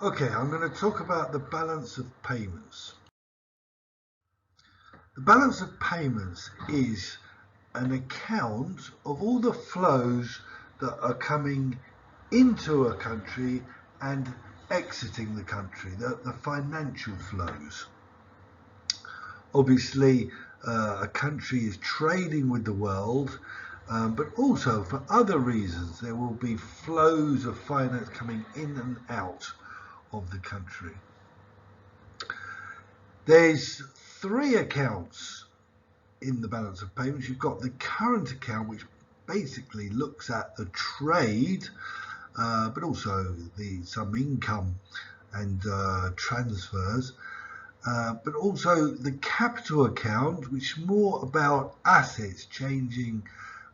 Okay, I'm going to talk about the balance of payments. The balance of payments is an account of all the flows that are coming into a country and exiting the country, the financial flows. Obviously, a country is trading with the world, but also for other reasons. There will be flows of finance coming in and out of the country. There's three accounts in the balance of payments. You've got the current account, which basically looks at the trade, but also some income and transfers. But also the capital account, which is more about assets, changing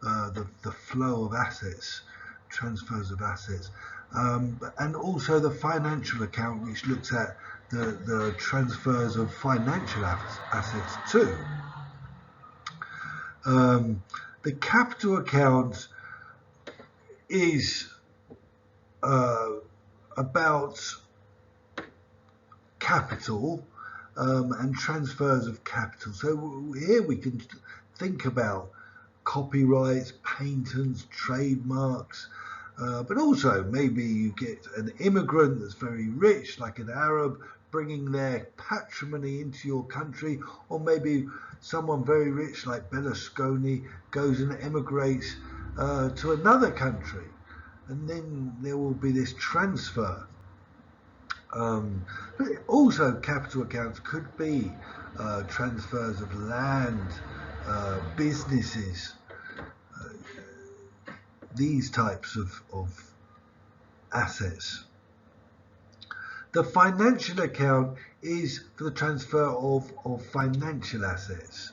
the flow of assets, transfers of assets. And also the financial account, which looks at the transfers of financial assets too. The capital account is about capital and transfers of capital. So here we can think about copyrights, patents, trademarks, but also maybe you get an immigrant that's very rich, like an Arab, bringing their patrimony into your country, or maybe someone very rich like Berlusconi goes and emigrates to another country, and then there will be this transfer. But also capital accounts could be transfers of land, businesses, these types of assets. The financial account is for the transfer of financial assets.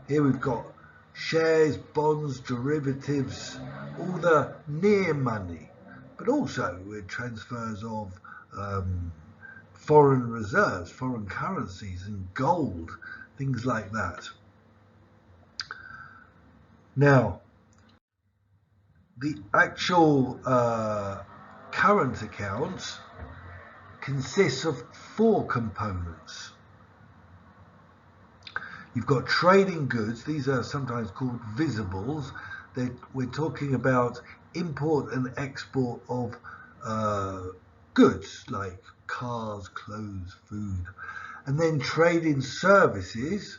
Here we've got shares, bonds, derivatives, all the near money, but also with transfers of foreign reserves, foreign currencies and gold, things like that. Now, the actual current account consists of four components. You've got trading goods. These are sometimes called visibles. We're talking about import and export of goods like cars, clothes, food. And then trading services,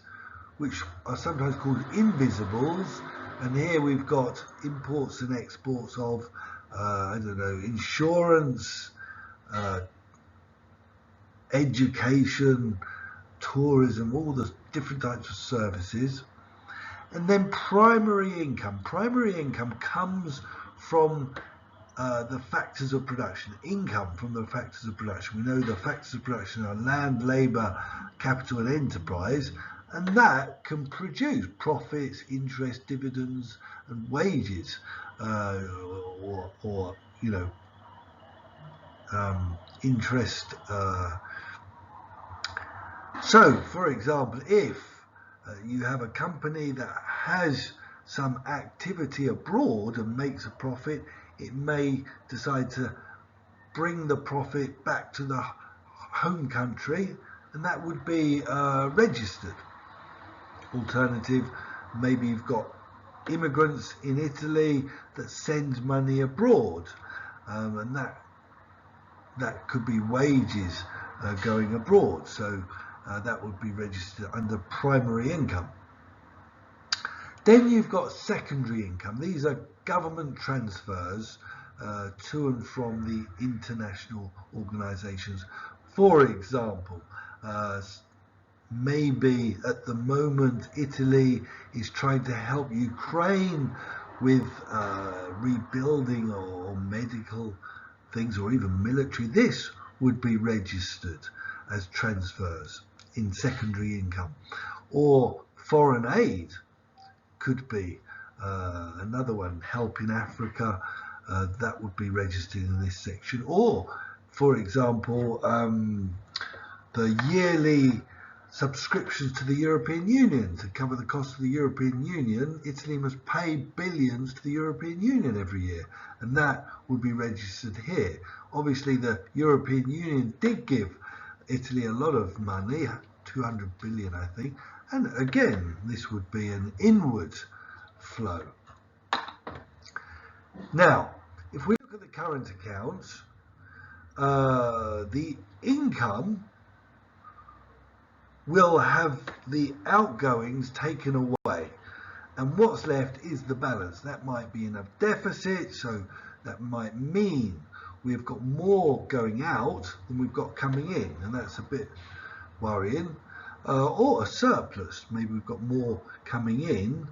which are sometimes called invisibles. And here we've got imports and exports of, insurance, education, tourism, all the different types of services. And then primary income. Primary income comes from the factors of production, income from the factors of production. We know the factors of production are land, labour, capital and enterprise, and that can produce profits, interest, dividends and wages, or interest. So, for example, if you have a company that has some activity abroad and makes a profit, it may decide to bring the profit back to the home country, and that would be registered. Alternative, maybe you've got immigrants in Italy that send money abroad, and that could be wages going abroad, so that would be registered under primary income. Then you've got secondary income. These are government transfers to and from the international organisations. For example, maybe at the moment Italy is trying to help Ukraine with rebuilding or medical things, or even military. This would be registered as transfers in secondary income. Or foreign aid could be another one, help in Africa, that would be registered in this section. Or, for example, the yearly subscriptions to the European Union. To cover the cost of the European Union, Italy must pay billions to the European Union every year, and that would be registered here. Obviously, the European Union did give Italy a lot of money, 200 billion, I think, and again, this would be an inward flow. Now, if we look at the current accounts, the income will have the outgoings taken away, and what's left is the balance. That might be enough deficit, so that might mean we've got more going out than we've got coming in, and that's a bit worrying. Or a surplus, maybe we've got more coming in,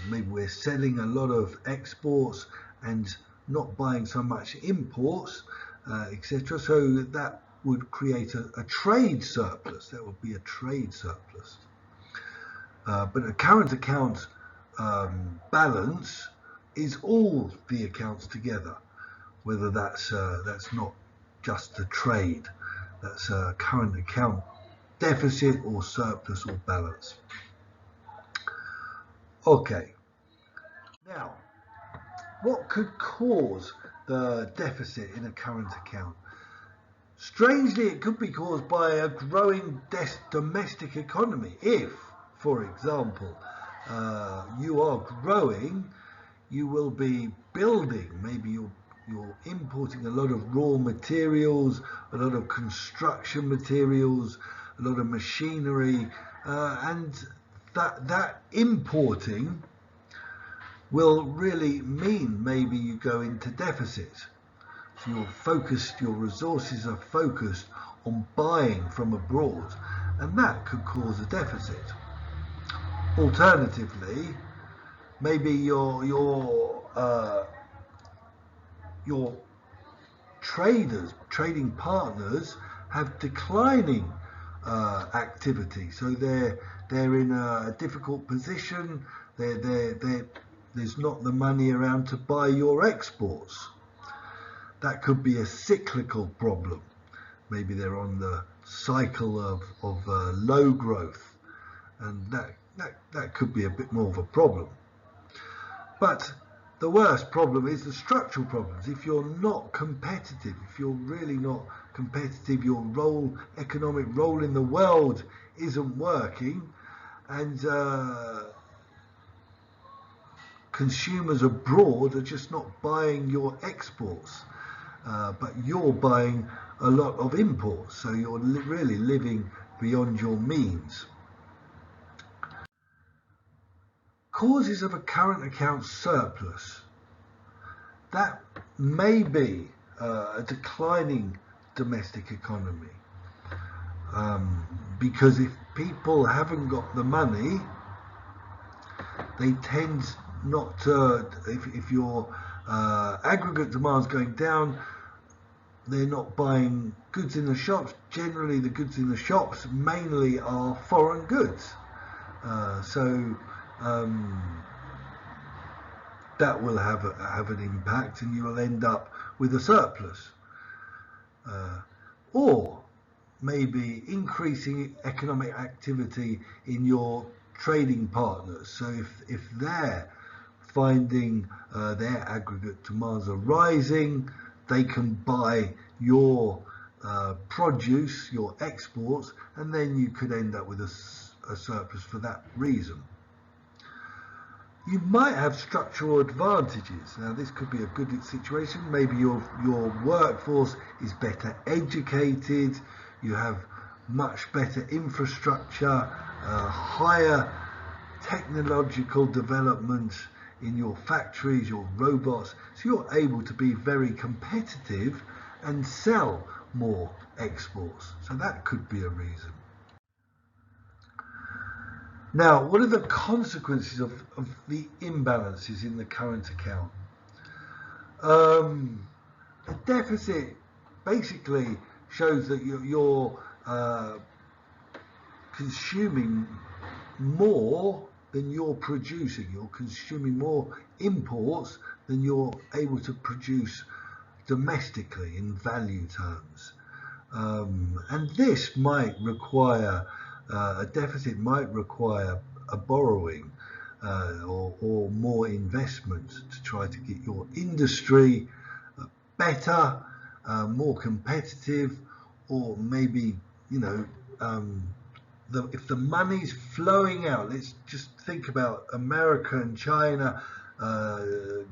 maybe we're selling a lot of exports and not buying so much imports, etc. So that would create a trade surplus. That would be a trade surplus. But a current account balance is all the accounts together, whether that's not just the trade, that's a current account deficit or surplus or balance. Okay, now what could cause the deficit in a current account? Strangely, it could be caused by a growing domestic economy. If, for example, you are growing, you will be building, maybe you're importing a lot of raw materials, a lot of construction materials, a lot of machinery, and that importing will really mean maybe you go into deficit. So your resources are focused on buying from abroad, and that could cause a deficit. Alternatively, maybe your trading partners have declining activity, so they're in a difficult position. There's not the money around to buy your exports. That could be a cyclical problem. Maybe they're on the cycle of low growth, and that could be a bit more of a problem. But the worst problem is the structural problems. If you're not competitive, if you're really not competitive, your economic role in the world isn't working, and consumers abroad are just not buying your exports, but you're buying a lot of imports, so you're really living beyond your means. Causes of a current account surplus. That may be a declining domestic economy, because if people haven't got the money, they tend not to, if your aggregate demand's going down, they're not buying goods in the shops. Generally, the goods in the shops mainly are foreign goods. So that will have an impact, and you will end up with a surplus. Or maybe increasing economic activity in your trading partners. So if they're finding their aggregate demands are rising, they can buy your produce, your exports, and then you could end up with a surplus for that reason. You might have structural advantages. Now, this could be a good situation. Maybe your workforce is better educated, you have much better infrastructure, higher technological development in your factories, your robots, so you're able to be very competitive and sell more exports. So that could be a reason. Now, what are the consequences of the imbalances in the current account? A deficit basically shows that you're consuming more than you're producing. You're consuming more imports than you're able to produce domestically in value terms. And this might require a deficit might require a borrowing or more investment to try to get your industry better, more competitive, or maybe, you know, if the money's flowing out, let's just think about America and China.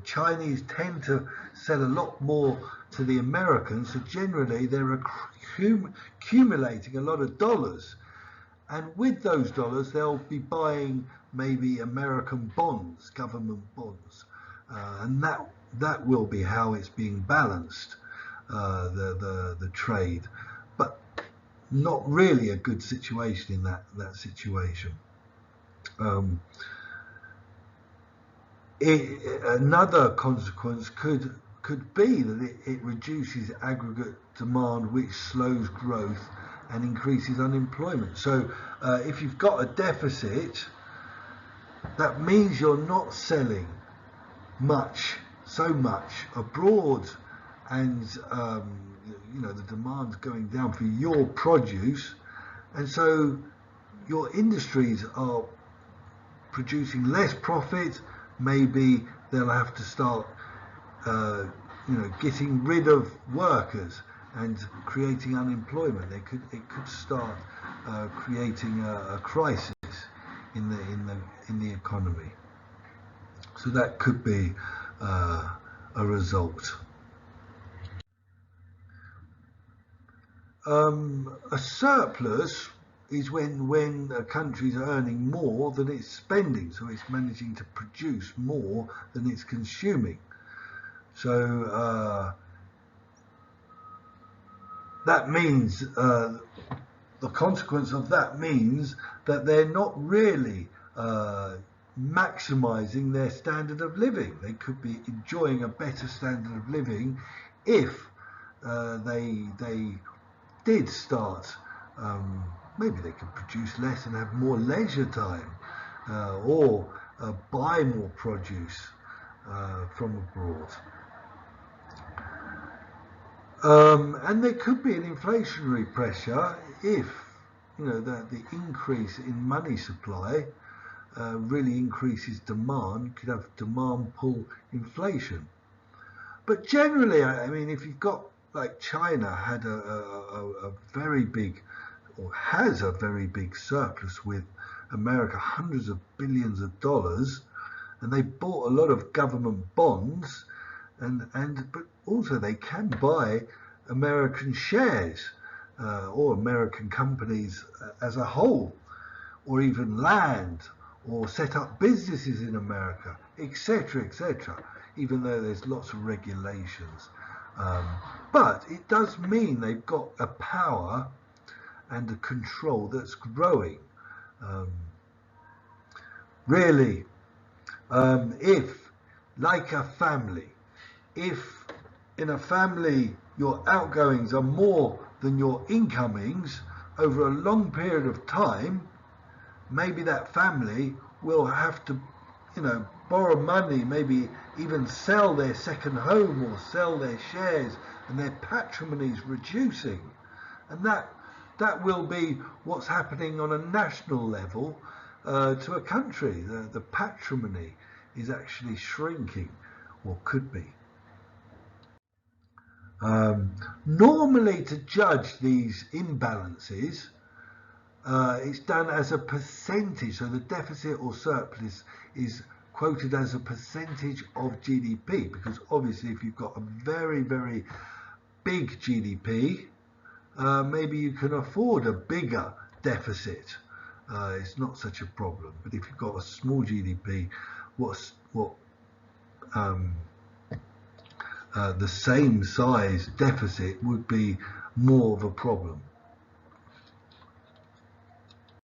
Chinese tend to sell a lot more to the Americans, so generally they're accumulating a lot of dollars. And with those dollars, they'll be buying maybe American bonds, government bonds, and that will be how it's being balanced, the trade. But not really a good situation in that situation. Another consequence could be that it reduces aggregate demand, which slows growth and increases unemployment. So if you've got a deficit, that means you're not selling so much abroad, and you know, the demand's going down for your produce, and so your industries are producing less profit. Maybe they'll have to start you know, getting rid of workers and creating unemployment. It could start creating a crisis in the economy. So that could be a result. A surplus is when a country's earning more than it's spending, so it's managing to produce more than it's consuming. So that means the consequence of that means that they're not really maximizing their standard of living. They could be enjoying a better standard of living if they did start, maybe they could produce less and have more leisure time, or buy more produce from abroad. And there could be an inflationary pressure if, you know, the increase in money supply really increases demand. Could have demand pull inflation. But generally, I mean, if you've got, like, China had a very big, or has a very big surplus with America, hundreds of billions of dollars, and they bought a lot of government bonds, but also they can buy American shares or American companies as a whole, or even land, or set up businesses in America, etc., etc., even though there's lots of regulations. But it does mean they've got a power and a control that's growing. Really, if, like a family, if in a family your outgoings are more than your incomings over a long period of time, maybe that family will have to, you know, borrow money, maybe even sell their second home or sell their shares, and their patrimony is reducing. And that will be what's happening on a national level to a country. The patrimony is actually shrinking, or could be. Normally, to judge these imbalances, it's done as a percentage, so the deficit or surplus is quoted as a percentage of GDP, because obviously if you've got a very, very big GDP, maybe you can afford a bigger deficit. It's not such a problem. But if you've got a small GDP, the same size deficit would be more of a problem.